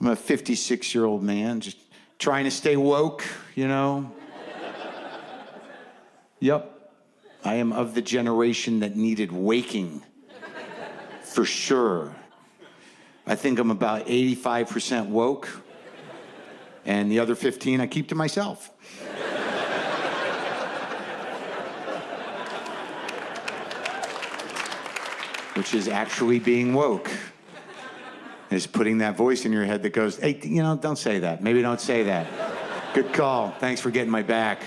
I'm a 56-year-old man just trying to stay woke, you know? Yep. I am of the generation that needed waking. For sure. I think I'm about 85% woke. And the other 15 I keep to myself. Which is actually being woke. Is putting that voice in your head that goes, hey, you know, don't say that. Maybe don't say that. Good call. Thanks for getting my back.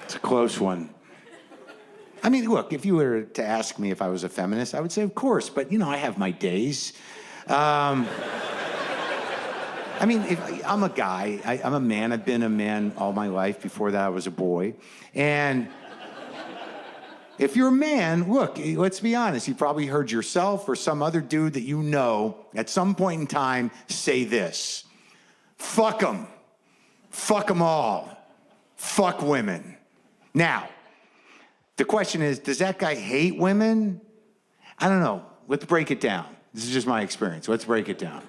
It's a close one. I mean, look, if you were to ask me if I was a feminist, I would say, of course. But, you know, I have my days. I mean, I'm a guy. I'm a man. I've been a man all my life. Before that, I was a boy. And if you're a man, look, let's be honest. You probably heard yourself or some other dude that you know at some point in time say this. Fuck them. Fuck them all. Fuck women. Now, the question is, does that guy hate women? I don't know. Let's break it down. This is just my experience. Let's break it down.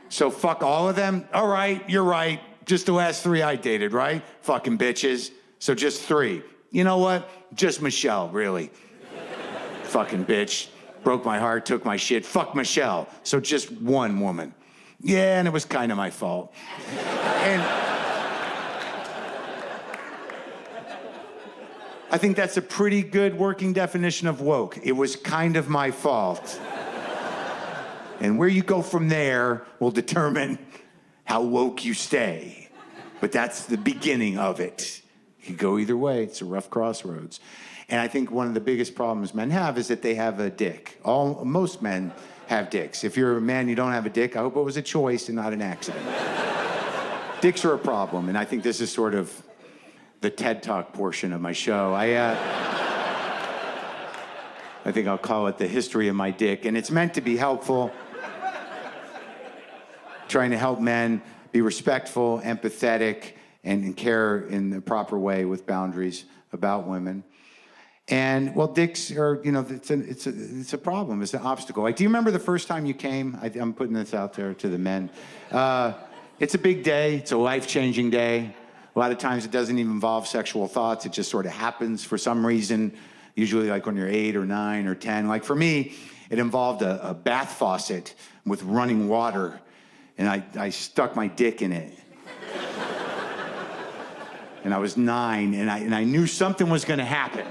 So fuck all of them? All right, you're right. Just the last 3 I dated, right? Fucking bitches. So just 3. You know what? Just Michelle, really. Fucking bitch. Broke my heart, took my shit. Fuck Michelle. So just 1 woman. Yeah, and it was kind of my fault. And I think that's a pretty good working definition of woke. It was kind of my fault. And where you go from there will determine how woke you stay. But that's the beginning of it. You could go either way. It's a rough crossroads. And I think one of the biggest problems men have is that they have a dick. Most men have dicks. If you're a man, you don't have a dick, I hope it was a choice and not an accident. Dicks are a problem, and I think this is sort of the TED Talk portion of my show. I think I'll call it the history of my dick, and it's meant to be helpful. Trying to help men be respectful, empathetic, and care in the proper way with boundaries about women. And, well, dicks are, you know, it's a problem. It's an obstacle. Like, do you remember the first time you came? I'm putting this out there to the men. It's a big day. It's a life-changing day. A lot of times it doesn't even involve sexual thoughts. It just sort of happens for some reason, usually like when you're 8 or 9 or 10. Like, for me, it involved a bath faucet with running water, and I stuck my dick in it. And I was 9, and I knew something was going to happen.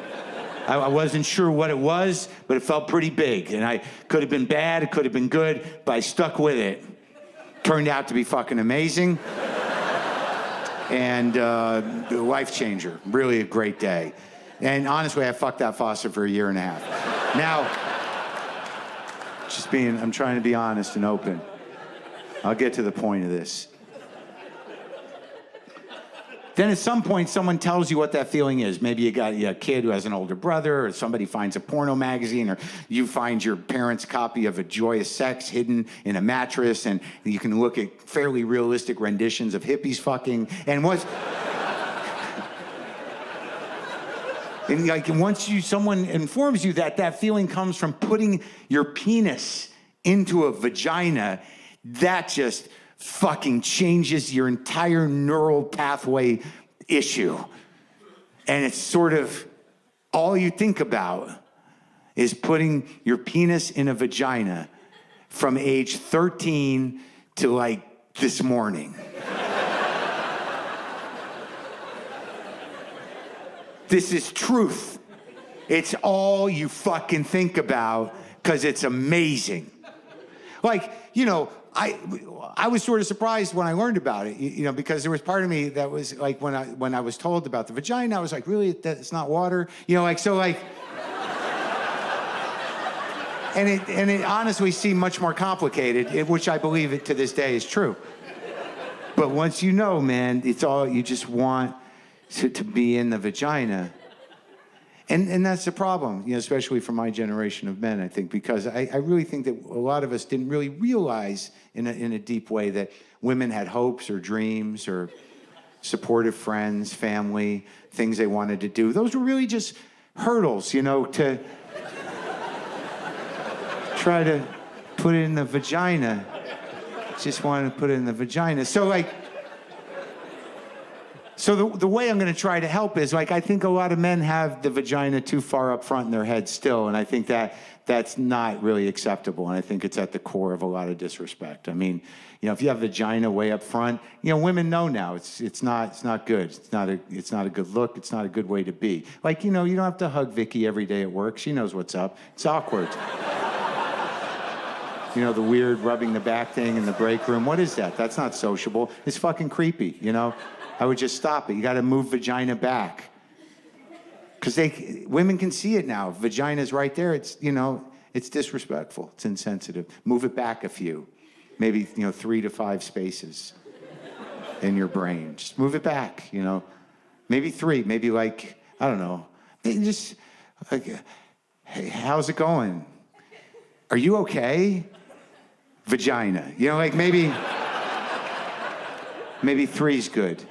I wasn't sure what it was, but it felt pretty big. And I could have been bad, it could have been good, but I stuck with it. Turned out to be fucking amazing. And a life changer. Really a great day. And honestly, I fucked that faucet for 1.5 years. Now, I'm trying to be honest and open. I'll get to the point of this. Then at some point, someone tells you what that feeling is. Maybe you got a kid who has an older brother, or somebody finds a porno magazine, or you find your parents' copy of A Joyous Sex hidden in a mattress, and you can look at fairly realistic renditions of hippies fucking. And once someone informs you that that feeling comes from putting your penis into a vagina, that just fucking changes your entire neural pathway issue. And it's sort of all you think about is putting your penis in a vagina from age 13 to like this morning. This is truth. It's all you fucking think about because it's amazing. Like, you know, I was sort of surprised when I learned about it, you know, because there was part of me that was like, when I was told about the vagina, I was like, really, it's not water? You know, like, so like, and it honestly seemed much more complicated, which I believe it to this day is true. But once you know, man, it's all, you just want to be in the vagina. And that's the problem, you know, especially for my generation of men, I think, because I really think that a lot of us didn't really realize in a deep way that women had hopes or dreams or supportive friends, family, things they wanted to do. Those were really just hurdles, you know, to try to put it in the vagina. Just wanted to put it in the vagina. So the way I'm going to try to help is, like, I think a lot of men have the vagina too far up front in their head still, and I think that's not really acceptable, and I think it's at the core of a lot of disrespect. I mean, if you have vagina way up front, women know now it's not good. It's not a good look. It's not a good way to be. Like, you don't have to hug Vicky every day at work. She knows what's up. It's awkward. The weird rubbing the back thing in the break room. What is that? That's not sociable. It's fucking creepy, I would just stop it. You got to move vagina back. Because women can see it now. Vagina's right there. It's, it's disrespectful. It's insensitive. Move it back a few. Maybe, 3 to 5 spaces in your brain. Just move it back, Maybe 3. Maybe I don't know. Just hey, how's it going? Are you okay? Vagina. Maybe 3's good.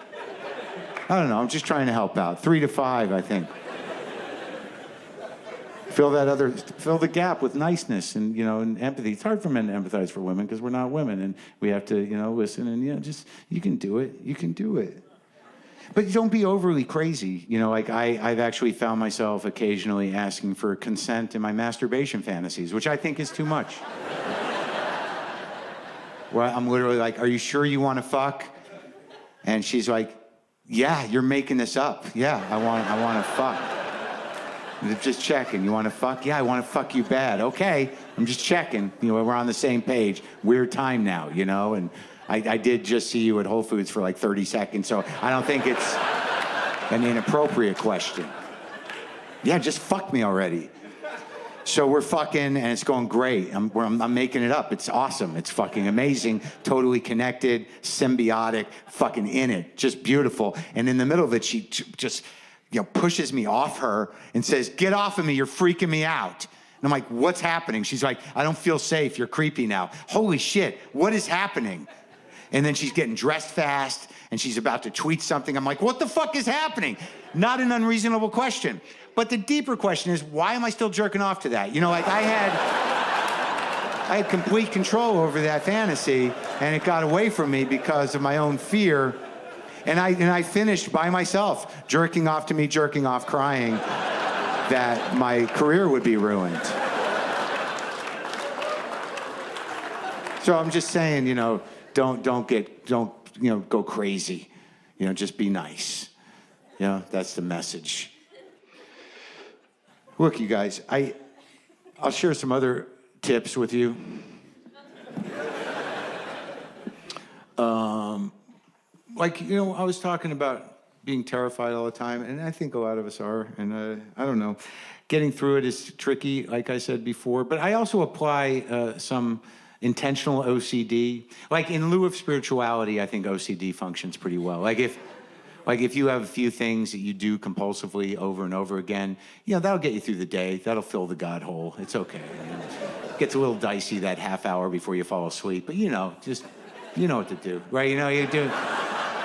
I don't know. I'm just trying to help out. 3 to 5, I think. Fill the gap with niceness and, and empathy. It's hard for men to empathize for women because we're not women, and we have to, listen and, you can do it. You can do it. But don't be overly crazy. I've actually found myself occasionally asking for consent in my masturbation fantasies, which I think is too much. Where I'm literally like, are you sure you want to fuck? And she's like, yeah, you're making this up. Yeah, I want to fuck. Just checking. You want to fuck? Yeah, I want to fuck you bad. Okay, I'm just checking. We're on the same page. Weird time now, And I did just see you at Whole Foods for like 30 seconds, so I don't think it's an inappropriate question. Yeah, just fuck me already. So we're fucking, and it's going great. I'm making it up. It's awesome. It's fucking amazing. Totally connected, symbiotic, fucking in it. Just beautiful. And in the middle of it, she just, pushes me off her and says, get off of me. You're freaking me out. And I'm like, what's happening? She's like, I don't feel safe. You're creepy now. Holy shit. What is happening? And then she's getting dressed fast, and she's about to tweet something. I'm like, what the fuck is happening? Not an unreasonable question. But the deeper question is, why am I still jerking off to that? I had complete control over that fantasy, and it got away from me because of my own fear. And I finished by myself, jerking off to me, jerking off, crying that my career would be ruined. So I'm just saying, don't go crazy. Just be nice. That's the message. Look, you guys, I'll share some other tips with you. I was talking about being terrified all the time, and I think a lot of us are, and I don't know. Getting through it is tricky, like I said before, but I also apply some intentional OCD. Like, in lieu of spirituality, I think OCD functions pretty well. If you have a few things that you do compulsively over and over again, that'll get you through the day. That'll fill the God hole. It's okay. It gets a little dicey that half hour before you fall asleep, but just, what to do, right? You do,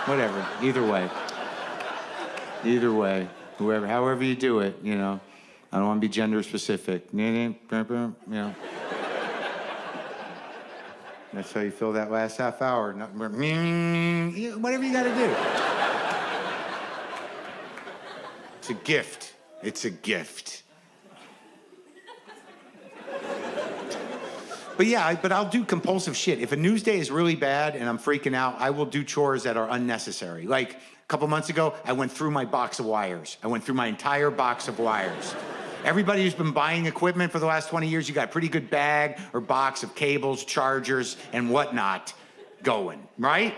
whatever, either way, however you do it, I don't want to be gender specific, That's how you fill that last half hour. Whatever you got to do. It's a gift. It's a gift. But I'll do compulsive shit. If a news day is really bad and I'm freaking out, I will do chores that are unnecessary. Like, a couple months ago, I went through my box of wires. I went through my entire box of wires. Everybody who's been buying equipment for the last 20 years, you got a pretty good bag or box of cables, chargers, and whatnot going, right?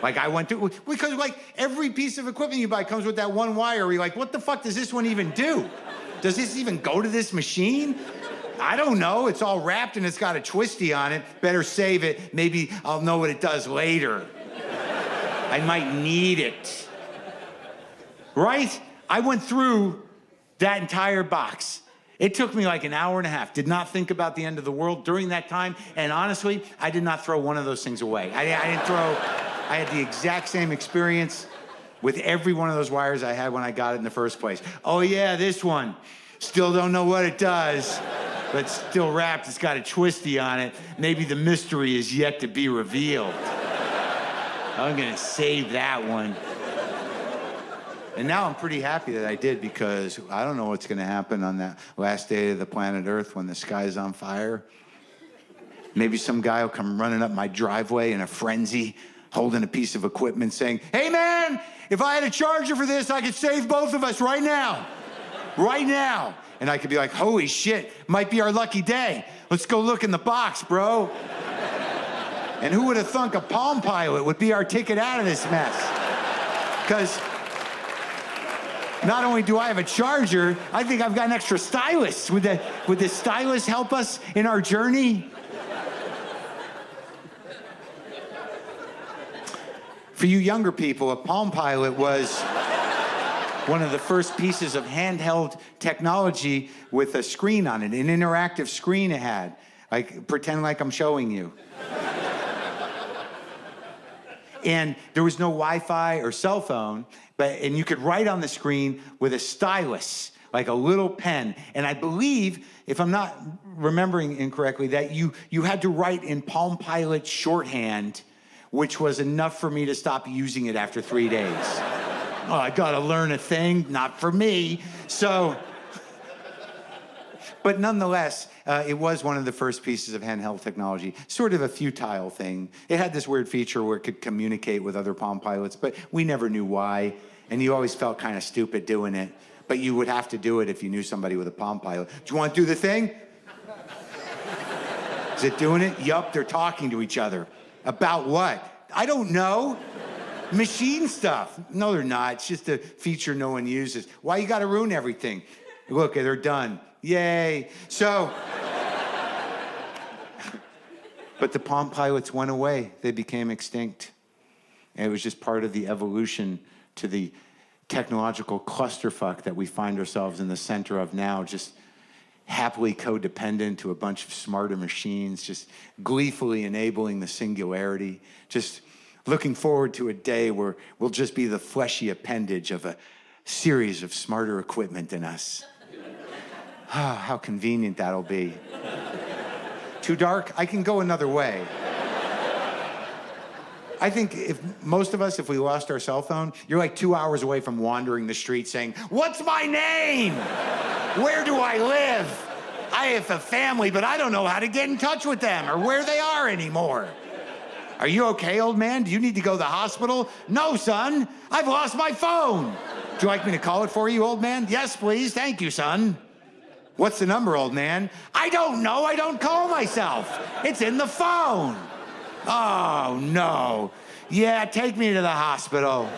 I went through, because every piece of equipment you buy comes with that one wire where you're like, what the fuck does this one even do? Does this even go to this machine? I don't know. It's all wrapped and it's got a twisty on it. Better save it. Maybe I'll know what it does later. I might need it. Right? I went through that entire box. It took me like an hour and a half. Did not think about the end of the world during that time. And honestly, I did not throw one of those things away. I had the exact same experience with every one of those wires I had when I got it in the first place. Oh yeah, this one. Still don't know what it does. but still wrapped. It's got a twisty on it. Maybe the mystery is yet to be revealed. I'm gonna save that one. And now I'm pretty happy that I did, because I don't know what's gonna happen on that last day of the planet Earth when the sky's on fire. Maybe some guy will come running up my driveway in a frenzy, holding a piece of equipment saying, "Hey man, if I had a charger for this, I could save both of us right now. Right now." And I could be like, "Holy shit, might be our lucky day. Let's go look in the box, bro." And who would have thunk a Palm Pilot would be our ticket out of this mess? Because not only do I have a charger, I think I've got an extra stylus. Would the stylus help us in our journey? For you younger people, a Palm Pilot was one of the first pieces of handheld technology with a screen on it, an interactive screen it had. Like, pretend like I'm showing you. And there was no Wi-Fi or cell phone, and you could write on the screen with a stylus, like a little pen. And I believe, if I'm not remembering incorrectly, that you had to write in Palm Pilot shorthand, which was enough for me to stop using it after 3 days. Oh, I gotta learn a thing, not for me. So, but nonetheless, it was one of the first pieces of handheld technology, sort of a futile thing. It had this weird feature where it could communicate with other Palm Pilots, but we never knew why, and you always felt kind of stupid doing it, but you would have to do it if you knew somebody with a Palm Pilot. Do you want to do the thing? Is it doing it? Yup, they're talking to each other. About what? I don't know. Machine stuff. No, they're not. It's just a feature no one uses. Why you gotta ruin everything? Look, they're done. Yay. So, but the Palm Pilots went away. They became extinct. And it was just part of the evolution to the technological clusterfuck that we find ourselves in the center of now, just happily codependent to a bunch of smarter machines, just gleefully enabling the singularity, just looking forward to a day where we'll just be the fleshy appendage of a series of smarter equipment than us. Ah, how convenient that'll be. Too dark? I can go another way. I think if most of us, if we lost our cell phone, you're like 2 hours away from wandering the street saying, "What's my name? Where do I live? I have a family, but I don't know how to get in touch with them or where they are anymore. Are you okay, old man? Do you need to go to the hospital?" "No, son, I've lost my phone." "Do you like me to call it for you, old man?" "Yes, please. Thank you, son." "What's the number, old man?" "I don't know. I don't call myself. It's in the phone." "Oh, no. Yeah, take me to the hospital."